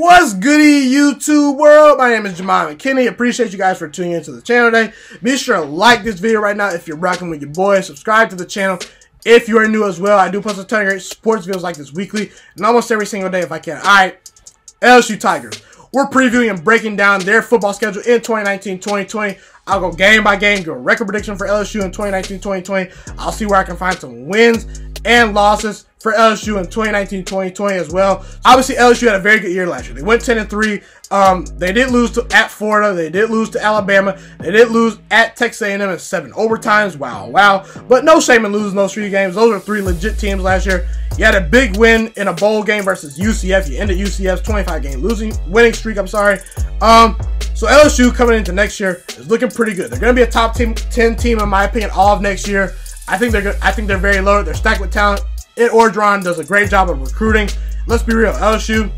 What's goody, YouTube world? My name is Ghiman Mckinney. Appreciate you guys for tuning into the channel today. Be sure to like this video right now if you're rocking with your boy. Subscribe to the channel if you are new as well. I do post a ton of great sports videos like this weekly and almost every single day if I can. Alright, LSU Tigers. We're previewing and breaking down their football schedule in 2019-2020. I'll go game by game, do a record prediction for LSU in 2019-2020. I'll see where I can find some wins and losses for LSU in 2019-2020 as well. Obviously, LSU had a very good year last year. They went 10-3. They did lose at Florida. They did lose to Alabama. They did lose at Texas A&M in 7 overtimes. Wow. But no shame in losing those 3 games. Those are 3 legit teams last year. You had a big win in a bowl game versus UCF. You ended UCF's 25-game winning streak. So LSU coming into next year is looking pretty good. They're going to be a top 10 team in my opinion all of next year. I think they're very loaded. They're stacked with talent. Durant does a great job of recruiting. Let's be real, LSU,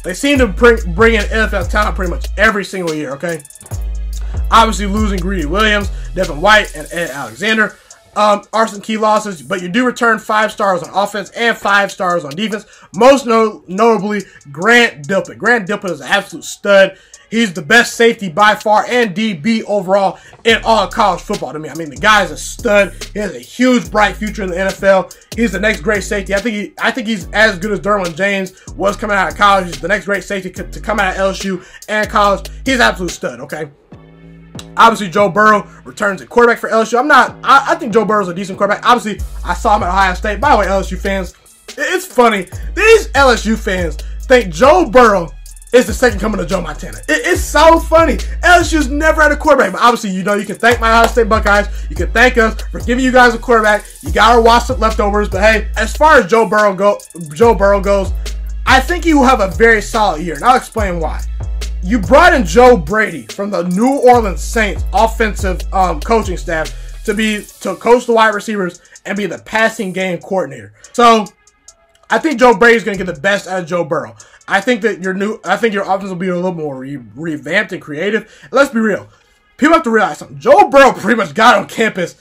they seem to bring in NFL talent pretty much every single year, okay? Obviously losing Greedy Williams, Devin White, and Ed Alexander are some key losses, but you do return 5 stars on offense and 5 stars on defense. Most notably, Grant Delpit. Grant Delpit is an absolute stud. He's the best safety by far and DB overall in all of college football to me. I mean, the guy is a stud. He has a huge, bright future in the NFL. He's the next great safety. I think he's as good as Derwin James was coming out of college. He's the next great safety to come out of LSU and college. He's an absolute stud, okay? Obviously, Joe Burrow returns at quarterback for LSU. I think Joe Burrow's a decent quarterback. Obviously, I saw him at Ohio State. By the way, LSU fans, it's funny. These LSU fans think Joe Burrow is the second coming of Joe Montana. It's so funny. LSU's never had a quarterback, but obviously, you can thank my Ohio State Buckeyes. You can thank us for giving you guys a quarterback. You gotta watch the leftovers, but hey, as far as Joe Burrow goes, I think he will have a very solid year, and I'll explain why. You brought in Joe Brady from the New Orleans Saints offensive coaching staff to coach the wide receivers and be the passing game coordinator. So I think Joe Brady's going to get the best out of Joe Burrow. I think your offense will be a little more revamped and creative. And let's be real. People have to realize something. Joe Burrow pretty much got on campus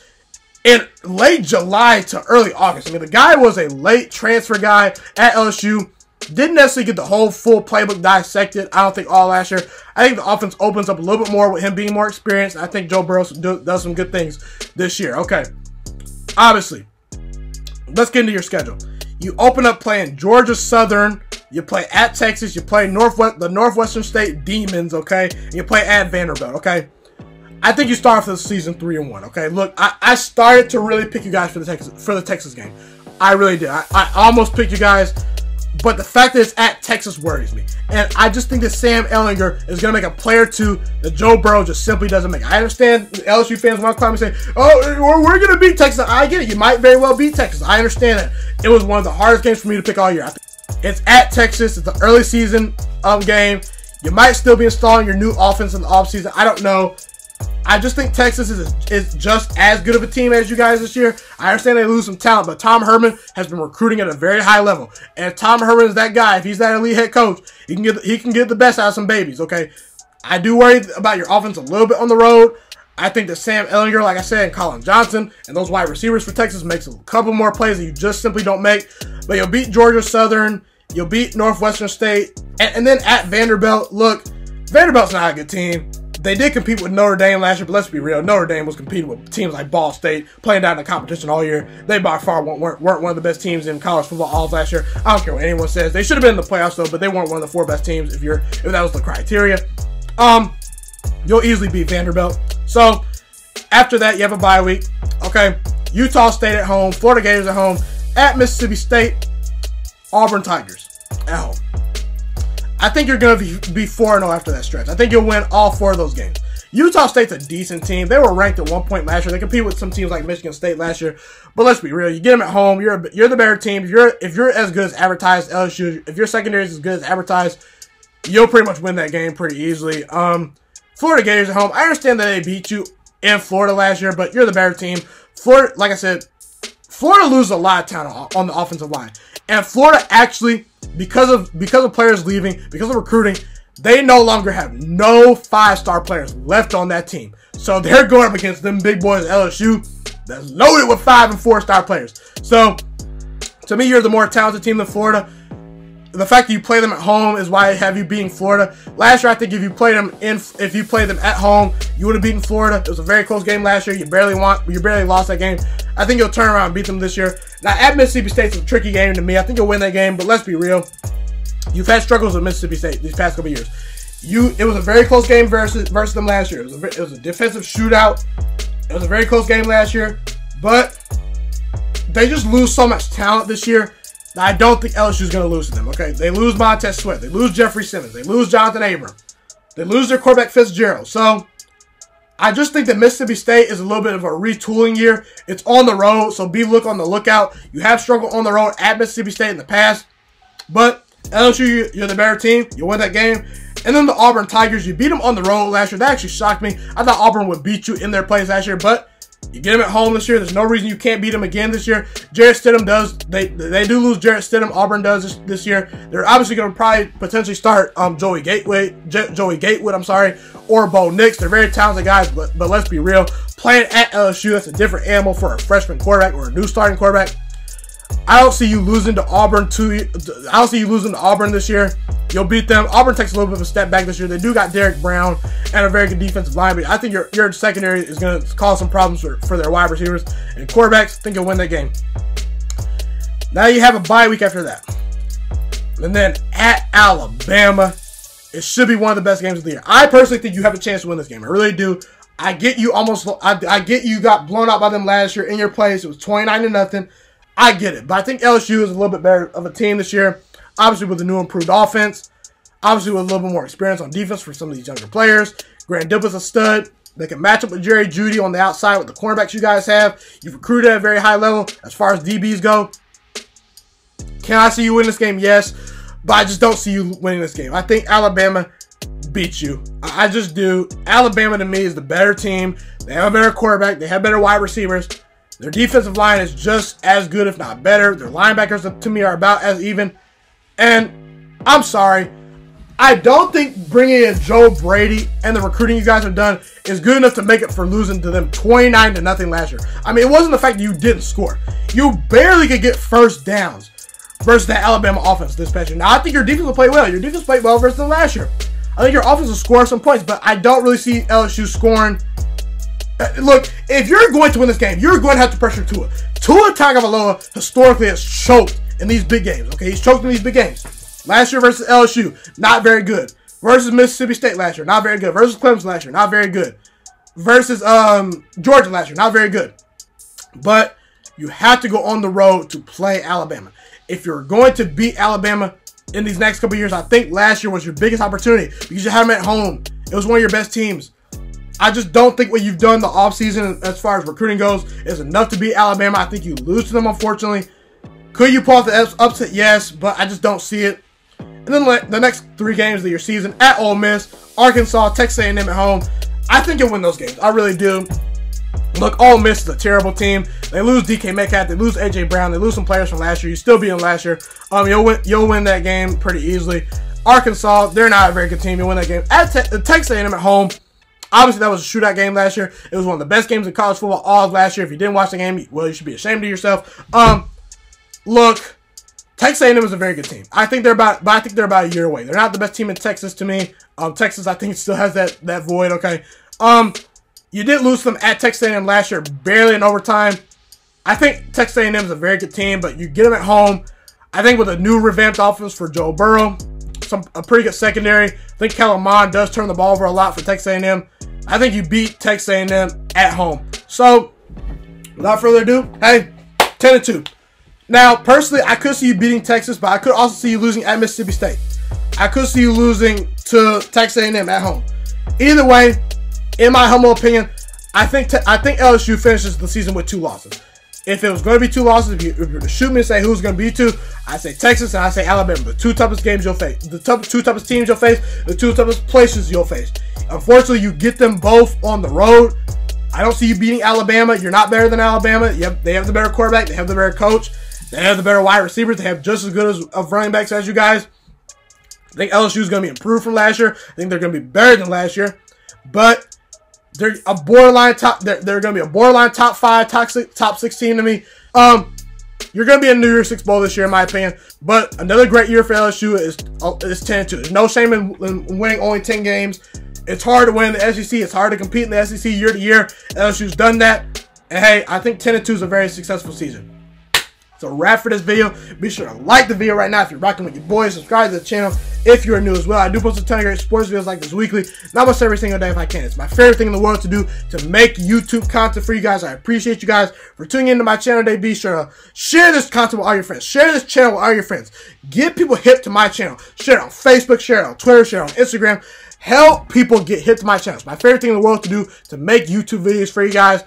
in late July to early August. I mean, the guy was a late transfer guy at LSU. Didn't necessarily get the whole full playbook dissected, I don't think, all last year. I think the offense opens up a little bit more with him being more experienced. I think Joe Burrow does some good things this year. Okay. Obviously, let's get into your schedule. You open up playing Georgia Southern. You play at Texas. You play the Northwestern State Demons, okay? And you play at Vanderbilt, okay? I think you start off the season 3-1, okay? Look, I started to really pick you guys for the Texas game. I really did. I almost picked you guys, but the fact that it's at Texas worries me. And I just think that Sam Ehlinger is going to make a play or two that Joe Burrow just simply doesn't make. I understand LSU fans want to climb and say, oh, we're going to beat Texas. I get it. You might very well beat Texas. I understand that. It was one of the hardest games for me to pick all year. It's at Texas. It's an early season game. You might still be installing your new offense in the offseason. I don't know. I just think Texas is just as good of a team as you guys this year. I understand they lose some talent, but Tom Herman has been recruiting at a very high level. And if Tom Herman is that guy, if he's that elite head coach, he can get the best out of some babies, okay? I do worry about your offense a little bit on the road. I think that Sam Ehlinger, like I said, and Colin Johnson, and those wide receivers for Texas makes a couple more plays that you just simply don't make. But you'll beat Georgia Southern. You'll beat Northwestern State. And then at Vanderbilt, look, Vanderbilt's not a good team. They did compete with Notre Dame last year, but let's be real. Notre Dame was competing with teams like Ball State, playing down in the competition all year. They by far weren't one of the best teams in college football all of last year. I don't care what anyone says. They should have been in the playoffs, though, but they weren't one of the 4 best teams if that was the criteria. You'll easily beat Vanderbilt. So, after that, you have a bye week. Okay, Utah State at home, Florida Gators at home, at Mississippi State, Auburn Tigers at home. I think you're going to be 4-0 after that stretch. I think you'll win all 4 of those games. Utah State's a decent team. They were ranked at one point last year. They competed with some teams like Michigan State last year. But let's be real. You get them at home. You're the better team. If you're as good as advertised, LSU, if your secondary is as good as advertised, you'll pretty much win that game pretty easily. Florida Gators at home. I understand that they beat you in Florida last year, but you're the better team. Florida, like I said, Florida loses a lot of talent on the offensive line. And Florida actually, because of players leaving, because of recruiting, they no longer have no 5-star players left on that team. So they're going up against them big boys at LSU that's loaded with 5- and 4-star players. So to me, you're the more talented team than Florida. the fact that you play them at home is why I have you beating Florida. Last year, I think if you played them at home, you would have beaten Florida. It was a very close game last year. You barely lost that game. I think you'll turn around and beat them this year. Now, at Mississippi State's a tricky game to me. I think you'll win that game, but let's be real. You've had struggles with Mississippi State these past couple years. It was a very close game versus them last year. It was a defensive shootout. It was a very close game last year, but they just lose so much talent this year that I don't think LSU is going to lose to them, okay? They lose Montez Sweat. They lose Jeffrey Simmons. They lose Jonathan Abram. They lose their quarterback Fitzgerald. So I just think that Mississippi State is a little bit of a retooling year. It's on the road, so on the lookout. You have struggled on the road at Mississippi State in the past, but LSU, you're the better team. You win that game. And then the Auburn Tigers, you beat them on the road last year. That actually shocked me. I thought Auburn would beat you in their place last year, but you get them at home this year. There's no reason you can't beat them again this year. Jarrett Stidham does. They do lose Jarrett Stidham. Auburn does this year. They're obviously going to probably potentially start Joey Gatewood, I'm sorry, or Bo Nix. They're very talented guys, but let's be real. Playing at LSU, that's a different animal for a freshman quarterback or a new starting quarterback. I don't see you losing to Auburn this year. You'll beat them. Auburn takes a little bit of a step back this year. They do got Derek Brown and a very good defensive line, but I think your secondary is going to cause some problems for their wide receivers and quarterbacks. I think you'll win that game. Now you have a bye week after that. And then at Alabama, it should be one of the best games of the year. I personally think you have a chance to win this game. I really do. I get you got blown out by them last year in your place. It was 29-0. I get it, but I think LSU is a little bit better of a team this year. Obviously with a new improved offense. Obviously with a little bit more experience on defense for some of these younger players. Grant Dipple's a stud. They can match up with Jerry Jeudy on the outside with the cornerbacks you guys have. You've recruited at a very high level as far as DBs go. Can I see you win this game? Yes, but I just don't see you winning this game. I think Alabama beats you. I just do. Alabama to me is the better team. They have a better quarterback. They have better wide receivers. Their defensive line is just as good, if not better. Their linebackers, to me, are about as even. And I'm sorry, I don't think bringing in Joe Brady and the recruiting you guys have done is good enough to make it for losing to them 29-0 last year. I mean, it wasn't the fact that you didn't score. You barely could get first downs versus that Alabama offense this past year. Now, I think your defense will play well. Your defense played well versus them last year. I think your offense will score some points, but I don't really see LSU scoring. Look, if you're going to win this game, you're going to have to pressure Tua. Tua Tagovailoa historically has choked in these big games. Okay, he's choked in these big games. Last year versus LSU, not very good. Versus Mississippi State last year, not very good. Versus Clemson last year, not very good. Versus Georgia last year, not very good. But you have to go on the road to play Alabama. If you're going to beat Alabama in these next couple of years, I think last year was your biggest opportunity because you had them at home. It was one of your best teams. I just don't think what you've done the offseason as far as recruiting goes is enough to beat Alabama. I think you lose to them, unfortunately. Could you pull off the upset? Yes, but I just don't see it. And then the next 3 games of your season at Ole Miss, Arkansas, Texas A&M at home. I think you'll win those games. I really do. Look, Ole Miss is a terrible team. They lose DK Metcalf. They lose A.J. Brown. They lose some players from last year. You still beat them last year. You'll win that game pretty easily. Arkansas, they're not a very good team. You'll win that game. At Texas A&M at home. Obviously, that was a shootout game last year. It was one of the best games in college football all of last year. If you didn't watch the game, well, you should be ashamed of yourself. Look, Texas A&M is a very good team. I think they're about a year away. They're not the best team in Texas to me. Texas, I think, still has that void. Okay. You did lose them at Texas A&M last year, barely in overtime. I think Texas A&M is a very good team, but you get them at home. I think with a new revamped offense for Joe Burrow, a pretty good secondary. I think Kellen Mond does turn the ball over a lot for Texas A&M. I think you beat Texas A&M at home. So, without further ado, hey, 10-2. Now, personally, I could see you beating Texas, but I could also see you losing at Mississippi State. I could see you losing to Texas A&M at home. Either way, in my humble opinion, I think LSU finishes the season with 2 losses. If it was going to be 2 losses, if you were to shoot me and say who's going to be 2, I say Texas and I say Alabama. The 2 toughest games you'll face, the 2 toughest teams you'll face, the 2 toughest places you'll face. Unfortunately, you get them both on the road. I don't see you beating Alabama. You're not better than Alabama. They have the better quarterback. They have the better coach. They have the better wide receivers. They have just as good of running backs as you guys. I think LSU is going to be improved from last year. I think they're going to be better than last year. But they're a borderline top. They're going to be a borderline top 5, top 6 team to me. you're going to be in New Year's Six Bowl this year, in my opinion. But another great year for LSU is 10-2. There's no shame in winning only 10 games. It's hard to win in the SEC. It's hard to compete in the SEC year to year. LSU's done that. And hey, I think 10-2 is a very successful season. So wrap for this video. Be sure to like the video right now if you're rocking with your boys. Subscribe to the channel if you're new as well. I do post a ton of great sports videos like this weekly, not almost every single day if I can. It's my favorite thing in the world to do, to make YouTube content for you guys. I appreciate you guys for tuning into my channel today. Be sure to share this content with all your friends. Share this channel with all your friends. Get people hip to my channel. Share it on Facebook, share it on Twitter, share it on Instagram. Help people get hip to my channel. It's my favorite thing in the world to do, to make YouTube videos for you guys.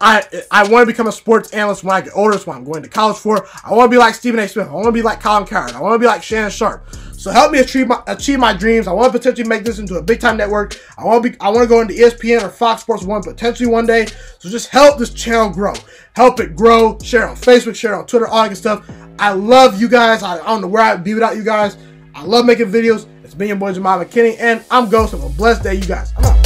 I want to become a sports analyst when I get older. That's what I'm going to college for. I want to be like Stephen A. Smith. I want to be like Colin Cowherd. I want to be like Shannon Sharp. So help me achieve my dreams. I want to potentially make this into a big time network. I want to go into ESPN or Fox Sports One potentially one day. So just help this channel grow. Help it grow. Share it on Facebook. Share it on Twitter. All that good stuff. I love you guys. I don't know where I'd be without you guys. I love making videos. It's me, your boy Ghiman Mckinney, and I'm Ghost. Have a blessed day, you guys. I'm out.